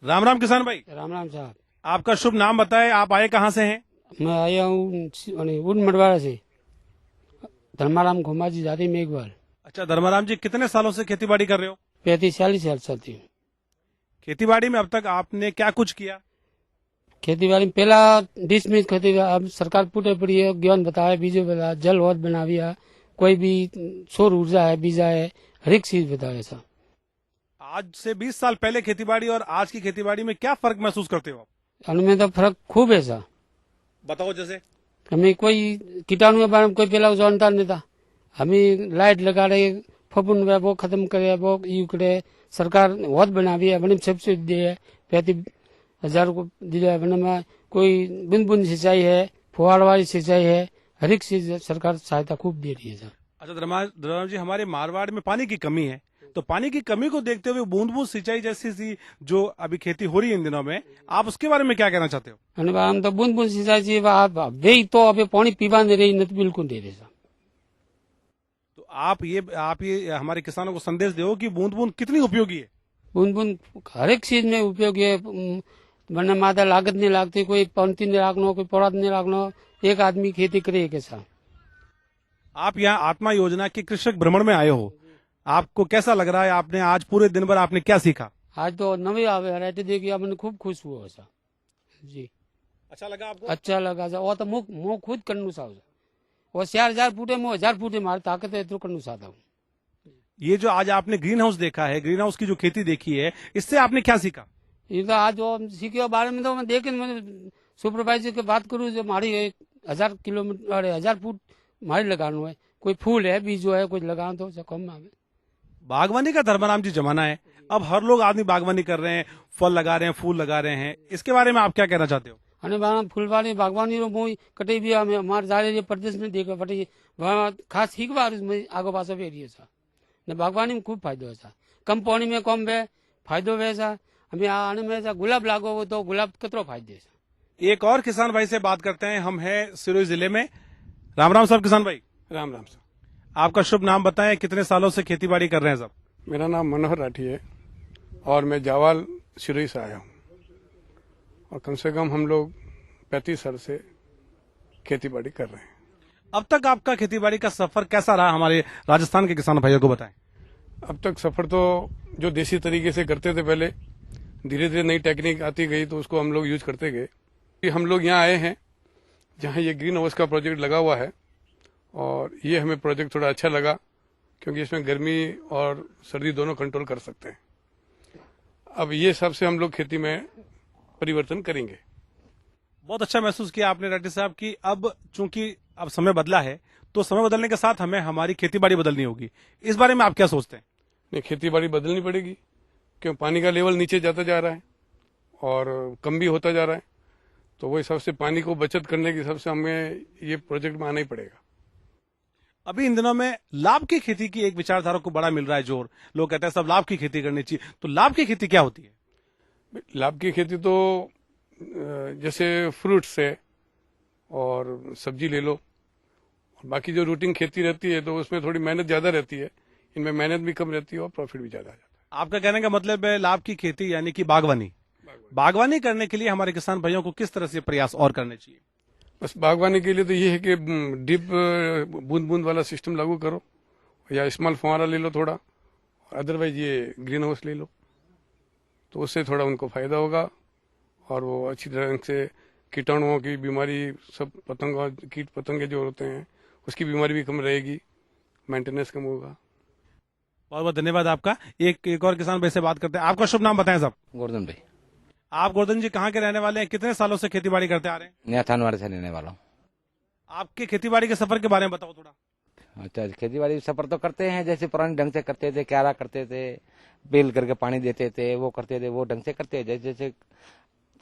राम राम किसान भाई। राम राम साहब। आपका शुभ नाम बताएं, आप आए कहाँ से हैं? मैं आया हूँ उन मडवाड़ा से, धर्माराम घुमाजी जाति मेघवाल। अच्छा धर्माराम जी, कितने सालों से खेतीबाड़ी कर रहे हो? 35-40 साल चलती हूँ। खेतीबाड़ी में अब तक आपने क्या कुछ किया? खेती बाड़ी में पहला 20 मिनट खेती, अब सरकार पुटे पड़ी है, ज्ञान बताया, बीजो बताया, जल बहुत बनाविया, कोई भी सौर ऊर्जा है, बीजा है, हर एक चीज बताया ऐसा। आज से 20 साल पहले खेतीबाड़ी और आज की खेतीबाड़ी में क्या फर्क महसूस करते हो आप? उनमें तो फर्क खूब है ऐसा। बताओ जैसे। हमें कोई कीटाणु के बारे में कोई पहला जानता नहीं था। हमें लाइट लगा रहे, फपुन वो खत्म करे, वो यू करे, सरकार बहुत बनावी है, बने सब्सिडी दी है, 35,000 को दिया है, बने में कोई बूंद बूंद सिंचाई है, फुहार वाली सिंचाई है, हर एक चीज सरकार सहायता खूब दे रही है सर। अच्छा धर्माराम जी, हमारे मारवाड़ में पानी की कमी है, तो पानी की कमी को देखते हुए बूंद बूंद सिंचाई जैसी सी जो अभी खेती हो रही है इन दिनों में, आप उसके बारे में क्या कहना चाहते हो? અને આમ તો બૂંદ બૂંદ સિંચાઈ છે, બે તો હવે પાણી પીવા નહીં રહી, નથી बिल्कुल दे रहे। तो आप ये हमारे किसानों को संदेश दो कि बूंद बूंद कितनी उपयोगी है। बूंद बूंद हर एक चीज में उपयोगी है। वरना माता लागत नहीं लागती, कोई पंक्ति नहीं लागनो, कोई पौरात नहीं लागनो, एक आदमी खेती करे कैसा। आप यहाँ आत्मा योजना के कृषक भ्रमण में आए हो, आपको कैसा लग रहा है? आपने आज पूरे दिन भर आपने क्या सीखा? आज तो नवे आवे रहते देखिए, मैंने खूब खुश हुआ ऐसा जी। अच्छा लगा आपको? अच्छा लगा सा, वो तो मुंह खुद करनू सा, वो 4,000 फूटे में 1,000 फूटे मारे ताकत है तो करनू चाहता हूँ। ये जो आज आपने ग्रीन हाउस देखा है, ग्रीन हाउस की जो खेती देखी है, इससे आपने क्या सीखा? ये तो आज वो सीखे बारे में तो मैं देखे, मैंने सुपरवाइजर की बात करूँ जो हमारी 1,000 किलोमीटर 1,000 फुट हमारी लगाना है, कोई फूल है बीज जो है कुछ लगाना तो कम में। बागवानी का धर्माराम जी जमाना है, अब हर लोग आदमी बागवानी कर रहे हैं, फल लगा रहे हैं, फूल लगा रहे हैं, इसके बारे में आप क्या कहना चाहते हो? અને ફૂલવાડી બાગવાनी रो मोई कटे भी हमें हमारे जारे प्रदेश में देखा पड़ी वहाँ खास ही बार उसमें आगो पासो भी एरिया सा ने बागवानी में खूब फायदो है सा, कम पानी में कम वे फायदो वे सा। हमें आने में सा गुलाब लागो हो तो गुलाब कितरो फायदे सा। एक और किसान भाई से बात करते हैं, हम हैं सिरोही जिले में। राम राम साहब किसान भाई। राम राम साहब। आपका शुभ नाम बताएं, कितने सालों से खेतीबाड़ी कर रहे हैं साहब? मेरा नाम मनोहर राठी है और मैं जावाल सिरोही से आया हूँ और कम से कम हम लोग 35 साल से खेतीबाड़ी कर रहे हैं। अब तक आपका खेतीबाड़ी का सफर कैसा रहा, हमारे राजस्थान के किसान भाइयों को बताएं। अब तक सफर तो जो देसी तरीके से करते थे पहले, धीरे धीरे नई टेक्निक आती गई तो उसको हम लोग यूज करते गए। हम लोग यहाँ आए हैं जहाँ ये ग्रीन हाउस का प्रोजेक्ट लगा हुआ है और ये हमें प्रोजेक्ट थोड़ा अच्छा लगा क्योंकि इसमें गर्मी और सर्दी दोनों कंट्रोल कर सकते हैं। अब ये हिसाब से हम लोग खेती में परिवर्तन करेंगे। बहुत अच्छा महसूस किया आपने राठी साहब की अब चूंकि अब समय बदला है, तो समय बदलने के साथ हमें हमारी खेतीबाड़ी बदलनी होगी। इस बारे में आप क्या सोचते हैं? नहीं, खेतीबाड़ी बदलनी पड़ेगी क्यों पानी का लेवल नीचे जाता जा रहा है और कम भी होता जा रहा है, तो वो हिसाब से पानी को बचत करने के हिसाब से हमें ये प्रोजेक्ट में आना ही पड़ेगा। अभी इन दिनों में लाभ की खेती की एक विचारधारा को बड़ा मिल रहा है जोर, लोग कहते हैं सब लाभ की खेती करनी चाहिए, तो लाभ की खेती क्या होती है? लाभ की खेती तो जैसे फ्रूट्स है और सब्जी ले लो, और बाकी जो रूटीन खेती रहती है तो उसमें थोड़ी मेहनत ज्यादा रहती है, इनमें मेहनत भी कम रहती है और प्रॉफिट भी ज्यादा आ जाता है। आपका कहने का मतलब है लाभ की खेती यानी कि बागवानी। बागवानी करने के लिए हमारे किसान भाइयों को किस तरह से प्रयास और करने चाहिए? बस बागवानी के लिए तो ये है कि डीप बूंद बूंद वाला सिस्टम लागू करो या स्मॉल फुहारा ले लो थोड़ा, अदरवाइज ये ग्रीन हाउस ले लो, तो उससे थोड़ा उनको फायदा होगा और वो अच्छी तरह से कीटाणुओं की बीमारी, सब पतंगों कीट पतंगे जो होते हैं उसकी बीमारी भी कम रहेगी, मेंटेनेंस कम होगा। बहुत बहुत धन्यवाद आपका। एक और किसान भाई से बात करते हैं। आपका शुभ नाम बताएं साहब। गोवर्धन भाई। आप गोवर्धन जी कहाँ के रहने वाले हैं, कितने सालों से खेतीबाड़ी करते आ रहे हैं? नया थानवाड़े से रहने वाला हूँ। आपके खेतीबाड़ी के सफर के बारे में बताओ थोड़ा। अच्छा, खेती बाड़ी सफर तो करते हैं जैसे पुराने ढंग से करते थे, क्यारा करते थे, बेल करके पानी देते थे, वो करते थे, वो ढंग से करते हैं। जैसे जैसे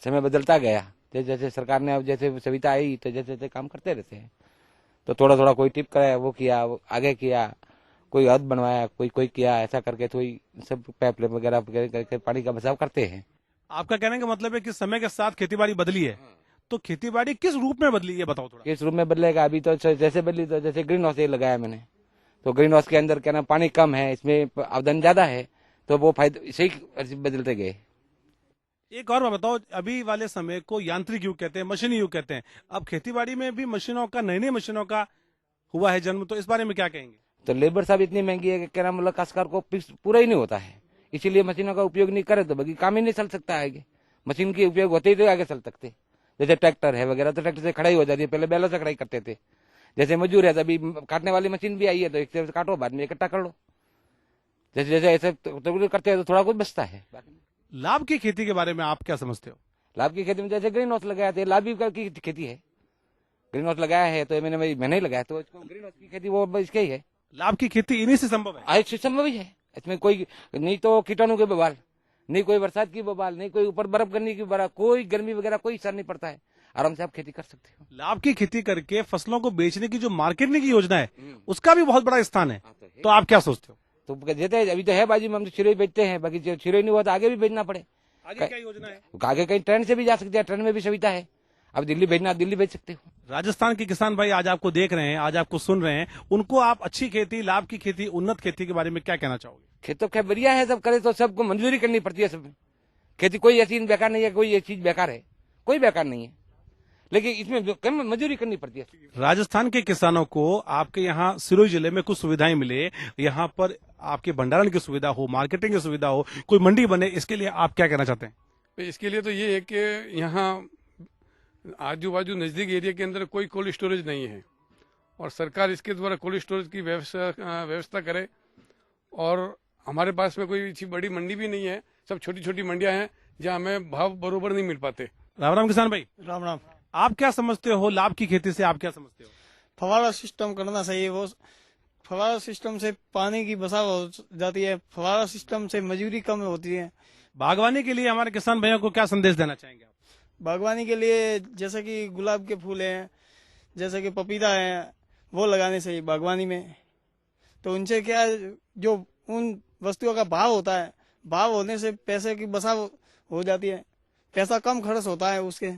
समय बदलता गया, जैसे जैसे सरकार ने अब जैसे सुविधा आई तो जैसे जैसे काम करते रहते हैं, तो थोड़ा थोड़ा कोई टिप कराया, वो किया, वो आगे किया, कोई हद बनवाया, कोई किया, ऐसा करके थोड़ी सब पाइपलाइन वगैरह करके पानी का बचाव करते हैं। आपका कहने का मतलब है कि समय के साथ खेतीबाड़ी बदली है, तो खेतीबाड़ी किस रूप में बदली है बताओ थोड़ा। किस रूप में बदलेगा? अभी तो जैसे बदली तो जैसे ग्रीन हाउस लगाया मैंने, तो ग्रीन हाउस के अंदर क्या ना पानी कम है, इसमें आमदनी ज्यादा है, तो वो फायदे सही बदलते गए। एक और बात बताओ, अभी वाले समय को यांत्रिक युग कहते हैं, मशीनी युग कहते हैं। अब खेतीबाड़ी में भी मशीनों का, नई नई मशीनों का हुआ है जन्म, तो इस बारे में क्या कहेंगे? तो लेबर साहब इतनी महंगी है कि क्या नाम, मतलब काश्तकार को पूरा ही नहीं होता है। इसीलिए मशीनों का उपयोग नहीं करे तो बाकी काम ही नहीं चल सकता है आगे। मशीन के उपयोग होते ही तो आगे चल सकते। जैसे ट्रैक्टर है वगैरह, तो ट्रैक्टर से खड़ाई हो जाती है, पहले बैलों से खड़ाई करते थे। जैसे मजदूर है, अभी काटने वाली मशीन भी आई है, तो एक से काटो, बाद में इकट्ठा कर लो। जैसे जैसे ऐसे तो करते हैं तो थोड़ा कुछ बचता है। लाभ की खेती के बारे में आप क्या समझते हो? लाभ की खेती में जैसे ग्रीन हाउस लगाया था, लाभ की खेती है। ग्रीन हाउस लगाया है तो मैंने ही लगाया, तो इसको ग्रीन हाउस की खेती वो इसके ही है। लाभ की खेती इन्हीं से संभव है। आज संभव ही है। इसमें कोई नहीं तो कीटाणु के बवाल, नहीं कोई बरसात की बवाल, नहीं कोई ऊपर बर्फ गिरने की बवाल, कोई गर्मी वगैरह कोई असर नहीं पड़ता है। आराम से आप खेती कर सकते हो। लाभ की खेती करके फसलों को बेचने की जो मार्केटिंग की योजना है, उसका भी बहुत बड़ा स्थान है। तो आप क्या सोचते हो? तो देते अभी तो है बाजी में, हम तो चिरोई बेचते हैं, बाकी जो चिरोई नहीं हुआ तो आगे भी बेचना पड़े। आगे क्या योजना है? आगे कहीं ट्रेन से भी जा सकते हैं, ट्रेन में भी सुविधा है। अब दिल्ली भेजना, दिल्ली भेज सकते हो। राजस्थान के किसान भाई आज आपको देख रहे हैं, आज आपको सुन रहे हैं, उनको आप अच्छी खेती, लाभ की खेती, उन्नत खेती के बारे में क्या कहना चाहोगे? खेतों क्या बढ़िया है, सब करे तो सबको मंजूरी करनी पड़ती है। सब खेती कोई ऐसी बेकार नहीं है, कोई ये चीज बेकार है, कोई बेकार नहीं है, लेकिन इसमें कम मजदूरी करनी पड़ती है। राजस्थान के किसानों को आपके यहाँ सिरोही जिले में कुछ सुविधाएं मिले, यहाँ पर आपके भंडारण की सुविधा हो, मार्केटिंग की सुविधा हो, कोई मंडी बने, इसके लिए आप क्या कहना चाहते हैं? तो इसके लिए तो ये है कि यहाँ आजू बाजू नजदीक एरिया के अंदर कोई कोल्ड स्टोरेज नहीं है, और सरकार इसके द्वारा कोल्ड स्टोरेज की व्यवस्था करे। और हमारे पास में कोई अच्छी बड़ी मंडी भी नहीं है, सब छोटी छोटी मंडियां हैं जहाँ हमें भाव बरोबर नहीं मिल पाते। राम राम किसान भाई, राम राम। आप क्या समझते हो लाभ की खेती से? आप क्या समझते हो? फवारा सिस्टम करना चाहिए। वो फवारा सिस्टम से पानी की बसाव हो जाती है, फवारा सिस्टम से मजदूरी कम होती है। बागवानी के लिए हमारे किसान भाइयों को क्या संदेश देना चाहेंगे आप? बागवानी के लिए जैसे कि गुलाब के फूल हैं, जैसे कि पपीता है, वो लगाने चाहिए बागवानी में। तो उनसे क्या, जो उन वस्तुओं का भाव होता है, भाव होने से पैसे की बसाव हो जाती है, पैसा कम खर्च होता है उसके।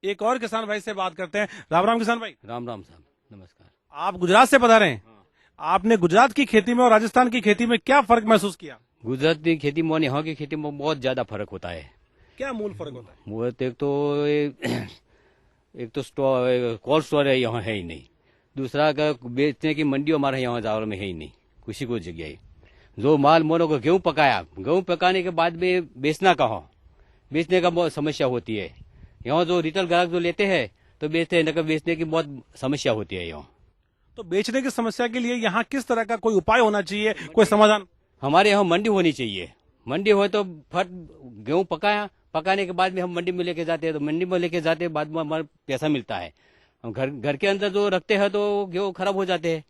एक और किसान भाई से बात करते हैं। राम राम किसान भाई, राम राम साहब, नमस्कार। आप गुजरात से पधारे हैं। आपने गुजरात की खेती में और राजस्थान की खेती में क्या फर्क महसूस किया? गुजरात की खेती में और यहाँ की खेती में बहुत ज्यादा फर्क होता है। क्या मूल फर्क होता है? वो तो एक तो कोल्ड स्टोर है, यहाँ है ही नहीं। दूसरा का बेचने की मंडी हमारे यहाँ जावर में है ही नहीं, किसी को जगह है। जो माल मोनो को गेहूं पकाया, गेहूं पकाने के बाद में बेचना कहाँ, बेचने का बहुत समस्या होती है। यहाँ जो रिटेल ग्राहक जो लेते हैं तो बेचते हैं, बेचने की बहुत समस्या होती है यहाँ। तो बेचने की समस्या के लिए यहाँ किस तरह का कोई उपाय होना चाहिए, कोई समाधान? हमारे यहाँ मंडी होनी चाहिए। मंडी हो तो फट गेहूं पकाने के बाद में हम मंडी में लेके जाते हैं, तो मंडी में लेके जाते हैं, बाद में हमारा पैसा मिलता है। हम घर के अंदर जो रखते हैं तो गेहूं खराब हो जाते हैं।